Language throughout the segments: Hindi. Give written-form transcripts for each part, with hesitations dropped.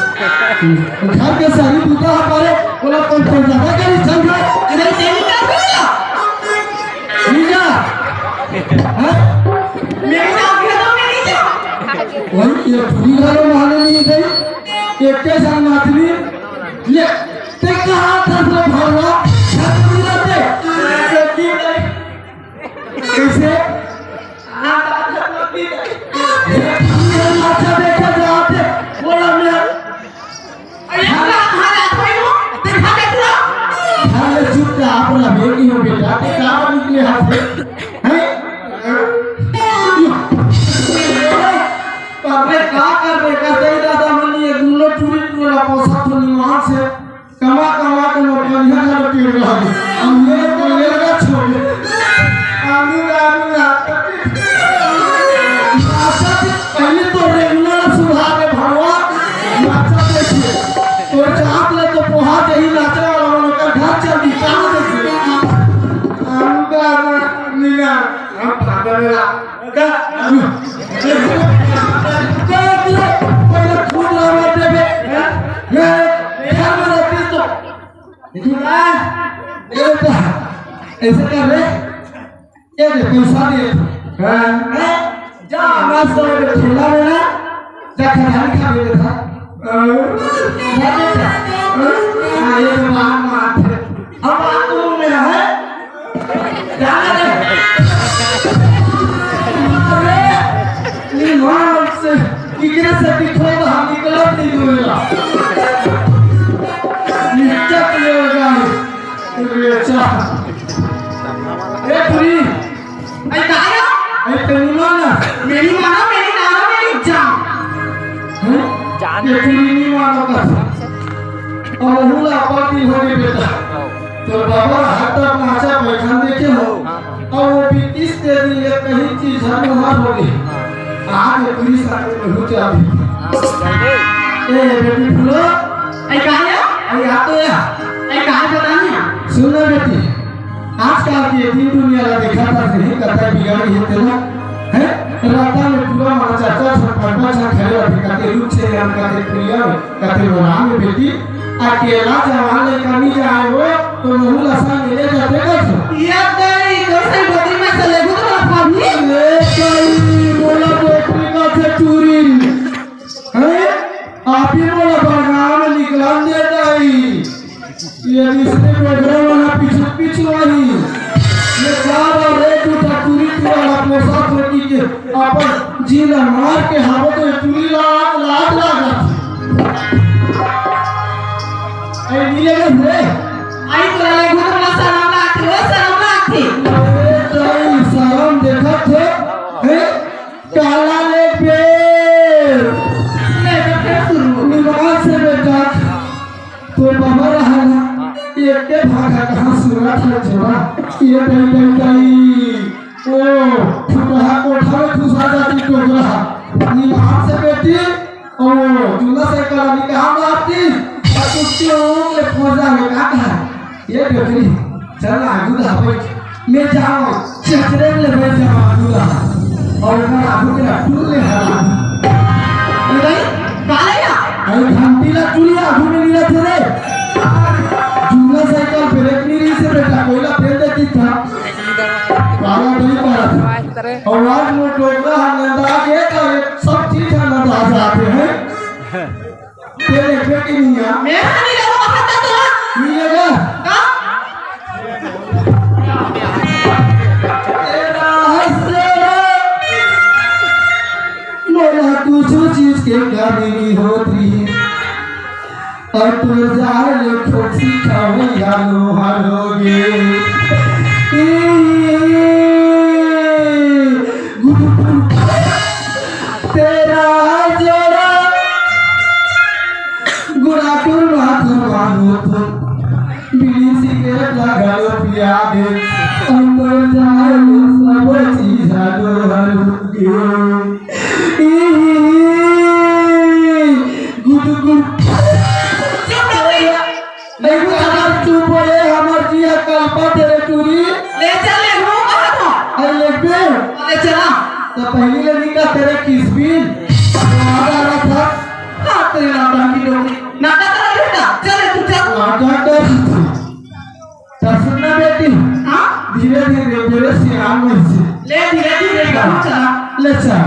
घर के सारी दूता हमारे बोला कौन कौन ज्यादा करी चल रहा इधर तेरी क्या बोला नीजा हैं मेरी नाम क्या तो मेरी जा वही ये पूरी घरों माने नहीं गई एक के साथ आदमी ले ते कहां था तो भरवा छत मिलाते कैसे ना अच्छा देखा जाते बोला मैं अपना बेटी हो बेटा ते काम निकले हाथ से हैं पर का कर रे का दे दादा मनी ये दुनो चूरी टूला पैसा तो निवान से कमा कमा के नौकरियां का टिर रहा है हम ये को लेगा छोड़ आलू आशा पहले तो रेगुलर सुबह में भगवान नाचा देखिए तो चाप ले तो पोहा जही नाचा वाला का घर चल दी काम नीला हम पागलला का पहले खून लगा देबे ये घर में रहती तो देखिए ये तो ऐसे कर रे ये दे पैसा दे हैं जा नाश्ता में ठेला में ना जा खाना खा ले था ये मां माथे अब तू में है जाना दे अरे निवान से किकरे से दिखो तो हम निकल नहीं होगा निकट ले होगा ये अच्छा ए पूरी आई काया आई तेरी माना मेरी नाना मेरी जान हैं जान ये पूरी नहीं मानो का और हुला पार्टी हो गई बेटा तो बाबा हाथ नाचा बैठा देखे हो और वो भी 30 दिन ये कहीं चीज हर हो गई आज पूरी सारे में हो जा भी ए बेटी फुलो आई काया आई आ तो या आई काया बतानी सुन बेटी आजकल की दिन दुनिया ला देखा था नहीं करता बिगाड़ी है तेरा है राता में पूरा मां चाचा सब पढ़वा छा खड़े और कहते रूप से हम कहते प्रिया में कहते राम में बेटी अकेला जवान लेकर नहीं जाए वो तो महूल आसान मिले जाते कैसे ये तेरी कैसे बॉडी में से लेगो तो फामी ले कोई बोला बेटी का से चूरी हैं आप ही बोला बगान में निकला दे दाई ये इसने प्रोग्राम वाला पीछे वाली ये चार और एक उठा चूरी वाला पोसा बेटी के अपन जीना मार के हाथ तो चूरी लाग लगा आई नीले के रे आई तो ले गुद ना सलाम लाठी ए ताई सलाम देखा थे हे काला ले पेड़ ले बेटे शुरू निवास से बेटा तो बाबा रहा ना एक के भागा कहां सुरा था छोरा ये ताई ओ फुटहा कोठा में घुसा जाती टोकरा निवास से बेटी ओ चूल्हा से करा निकाह मारती ले खोजा में काका ये बेटी चल आगू दा भाई मैं जाओ चक्रे ले बैठ जाओ आगू दा और ना आगू के टूल ले हला ये भाई कालेया आई घंटी ला चुली आगू में नहीं रहते रे चूल्हा साइकिल ब्रेक नहीं रही से बेटा कोयला फेल देती था बाबा नहीं पड़ा और आज वो टोकरा नंदा के सब चीज नंदा जाते हैं तेरे बेटी नहीं है मैं नहीं लगा खाता तो नहीं लगा हां तेरा हंसरा मोला कुछ चीज के कमी नहीं होती और तू जाए खोसी खावे यानो हारोगे तेरा जोड़ा गुराकुर माथुरवानो तो बिली सिगरेट लगाओ पिया दे अंदर जाए सब चीज हालो हालो तो पहली लड़की का तेरे किसबिन आ रहा था। हाँ तेरे नाटक की डोरी नाटक करा बेटा चले तू चल नाटक तो सुनना बेटी। हाँ धीरे धीरे मेरे सियान में से ले धीरे धीरे चला ले चल।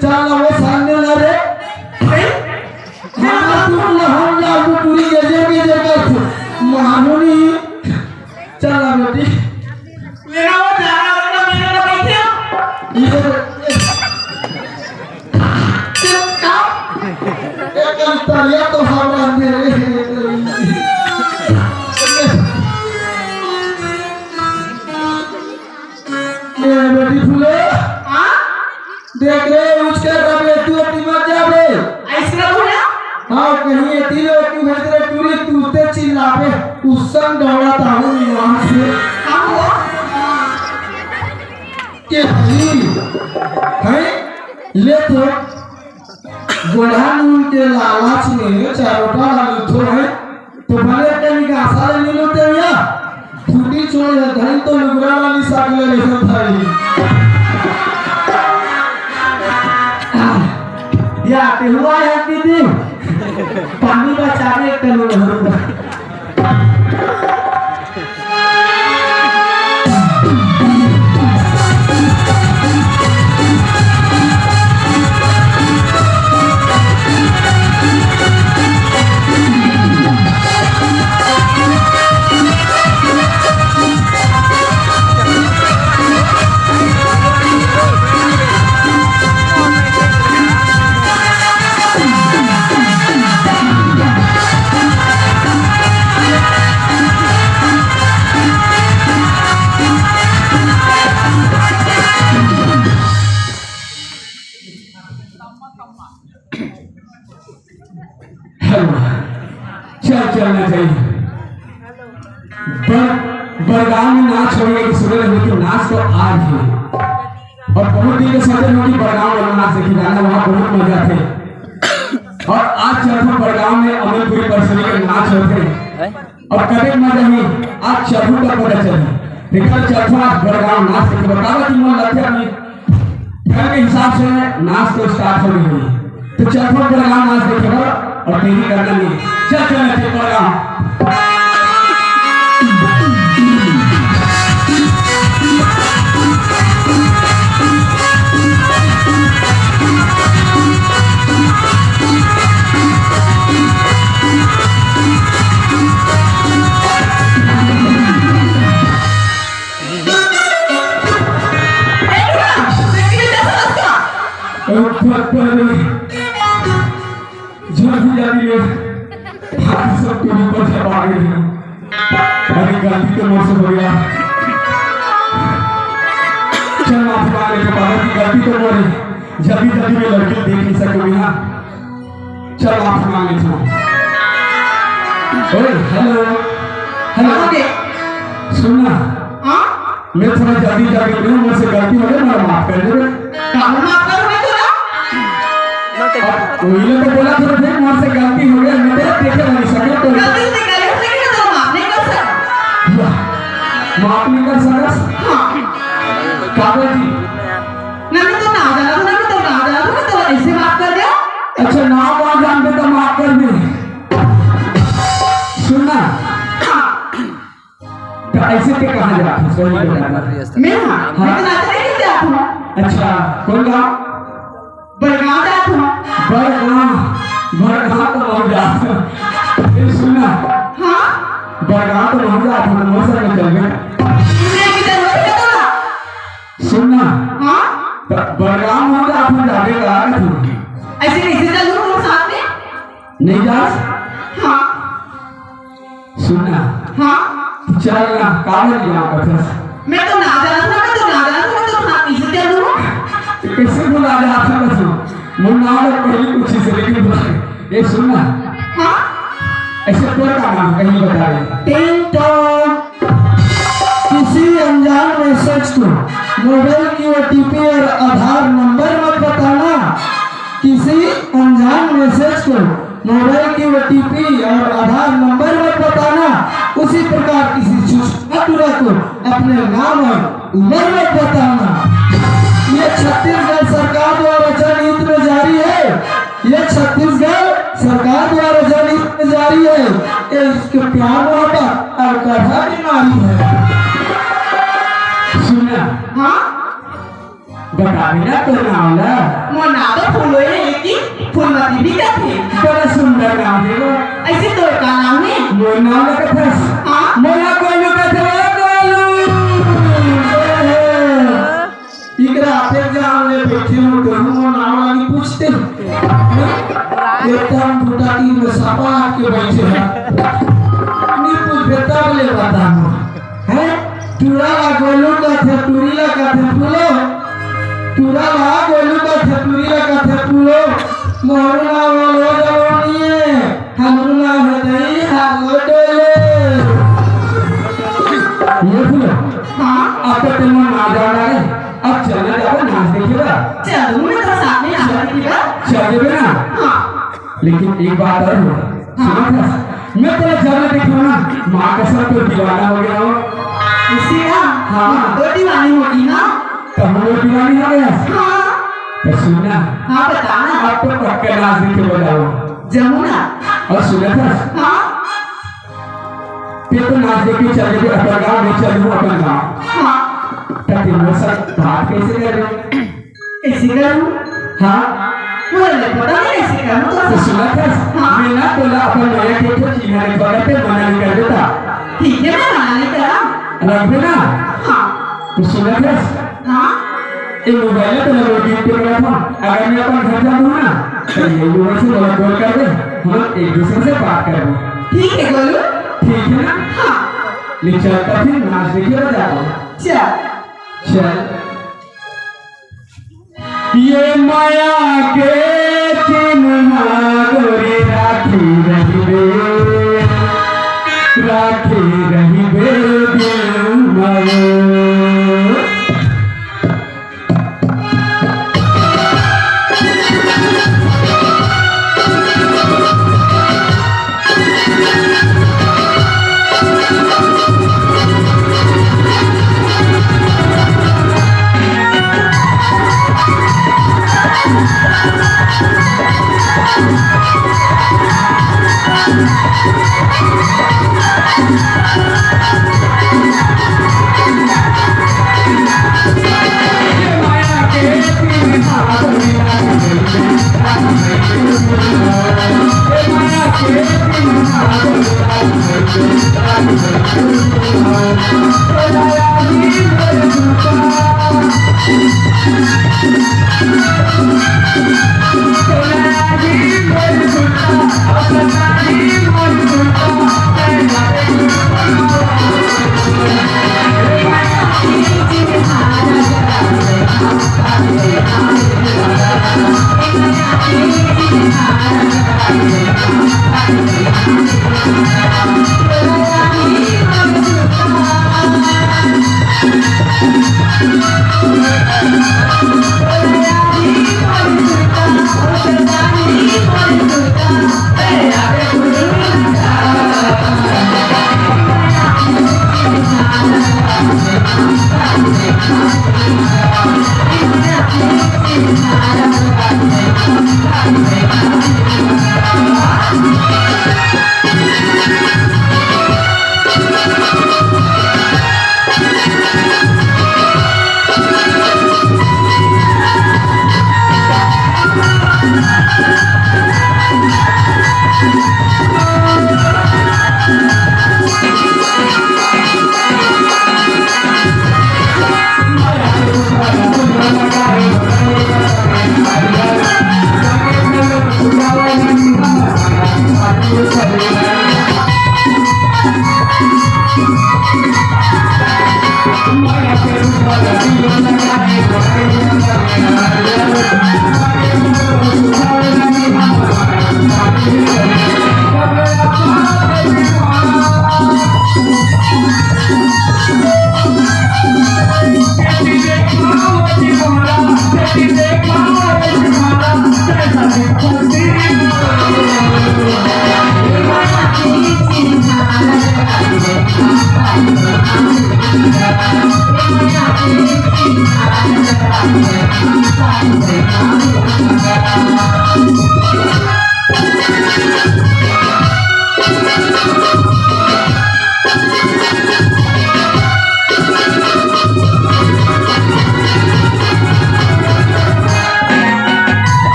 चल वो सामने ला रे हम लागू पूरी जगह महानुनी चल बेटी मेरा वो जाना वाला मेरा ना बैठे एक अंतरिया तो हवा मेरे बेटी फूले देख रहे उसके रबे तू अपनी मत जावे ऐसे बोला हाँ कहीं एती लो तू भेज रहे टूरी तू ते चिल्लावे उसन दौड़ा ताऊ वहां से हाँ वो के है ले तो गोढ़ान के लालच में चारोटा लुथो है तो भले कहीं का आशा ले लो ते या फूटी छोड़ धन तो लुगरा वाली साथ ले ले था या ते हुआ है दीदी पानी बचाने के लिए चलना चाहिए बरगाम में नाच होने की सुने रहे कि नाच तो आज है और बहुत दिन के सोचे हो कि बरगाम वाला नाच देखी जाना वहाँ बहुत मजा थे और आज चरखा बरगाम में अमलपुरी परसरी के नाच होते और कभी मजा नहीं आज चरखू का पता चले देखा चरखा बरगाम नाच देखे बतावा कि मन लगते अपनी घर के हिसाब से नाच तो स्टार्ट हो गई तो चरखा बरगाम नाच देखे और देरी करना नहीं चल चल चल बरगाम गलती तो मुझसे हो गया चल माफ मांगने के बाद की गलती तो मोरी जल्दी जल्दी में लड़की देख नहीं सकूंगी हाँ चल माफ मांगने छो ओए हेलो हेलो सुनना हाँ मैं थोड़ा जल्दी जाके नहीं मुझसे गलती हो गई मैं माफ कर दे माफ करोगे तो कोई तो बोला थोड़ा फिर मुझसे गलती हो गई मैं तेरे देखे नहीं सके तो गलती से गलती हो लेकिन तो माफ नहीं कर सकता माफ नहीं कर सकता हाँ काबे जी नहीं तो ना जाना तो ऐसे माफ कर दो अच्छा नाम वहां जानते तो माफ कर दे सुनना तो ऐसे के कहा जा रहा है मैं हाँ मैं तो नाचने के लिए आता हूँ अच्छा कौन गाँव बड़गांव जाता हूँ बड़गा तो बहुत जाता ये सुनना हाँ बड़गा तो बहुत जाता है मौसम में चल गया मैं किधर हो गया सुनना हाँ बड़गा हो जाता जाके कहा थी ऐसे कैसे चलूं तुम साथ में नहीं जा हाँ सुनना हाँ चल ना कागज लिया कथा मैं तो ना जाना था मैं तो साथ कैसे चलूं कैसे बुला रहा था बस मुन्ना वाला पहले कुछ से लेकिन ये सुनना हाँ ऐसे कोई काम कहीं बता रहे टिंग टोंग किसी अनजान मैसेज को मोबाइल की ओटीपी और आधार नंबर मत बताना किसी अनजान मैसेज को मोबाइल की ओटीपी और आधार नंबर मत बताना उसी प्रकार किसी सूचना को अपने नाम और उम्र मत बताना ये छत्तीसगढ़ सरकार द्वारा जनहित में जारी है ये छत्तीसगढ़ सरकार द्वारा जनहित में जारी है ये इसके प्यार मोहब्बत और कथा बीमारी है सुना हाँ बता देना तो नाम ला मोना तो फूल है लेकिन फूलमती भी क्या थे बड़ा सुंदर नाम है वो ऐसे तो का नाम है मोना का कथा हाँ मोना कोलू कथा कोलू इकरा आते जान ले बैठे हो तो हम नाम वाली पूछते एकदम टूटाती में सापा के बैठे हैं नहीं पूछ बेटा ले बता है टूरा ला गोलू का थे टूरी ला का थे फूलो टूरा ला गोलू का थे टूरी ला का थे फूलो मोहना वालो जवानी हमरू ना हृदय हागो डोले ये फूलो हाँ अब तो तुम ना जाना है अब चलना जाओ नाच देखिएगा चलूं मैं तो साथ में नाच देखिएगा चलिए ना हाँ लेकिन एक बात और है सुना था मैं तो जाने देखूं ना माँ का सब तो दीवाना हो गया हो इसी का हाँ तो दीवानी होगी ना तो हम लोग दीवानी हो गया हाँ तो सुनना हाँ बताना आप तो पक्का नाच देखे बजाओ जमुना और सुना था हाँ तो नाच देखे चल गए अपन गाँव में चलूँ अपन गाँव हाँ ताकि वो सब बात कैसे करें कैसे करूं हाँ मुझे पता नहीं कैसे करूं तो तो सुना था हाँ। मैं ना बोला अपन नया के तो चीना ने बोला पे मना नहीं कर देता ठीक है मैं मना नहीं करा रख देना हाँ तो सुना था हाँ ये मोबाइल तो लगा दी पे करा था अगर मैं अपन घर जाऊँ ना तो ये लोगों से बोला कॉल कर दे हम एक दूसरे से बात करेंगे ठीक है गोलू ठीक है ना हाँ ले चलता फिर नाच देखे बजाओ चल चल ये माया के चिन्ह गोरी राखी रहिबे दिल मरो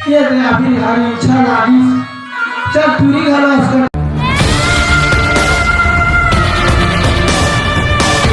ये आपली इच्छा लागली चल तुरी घालो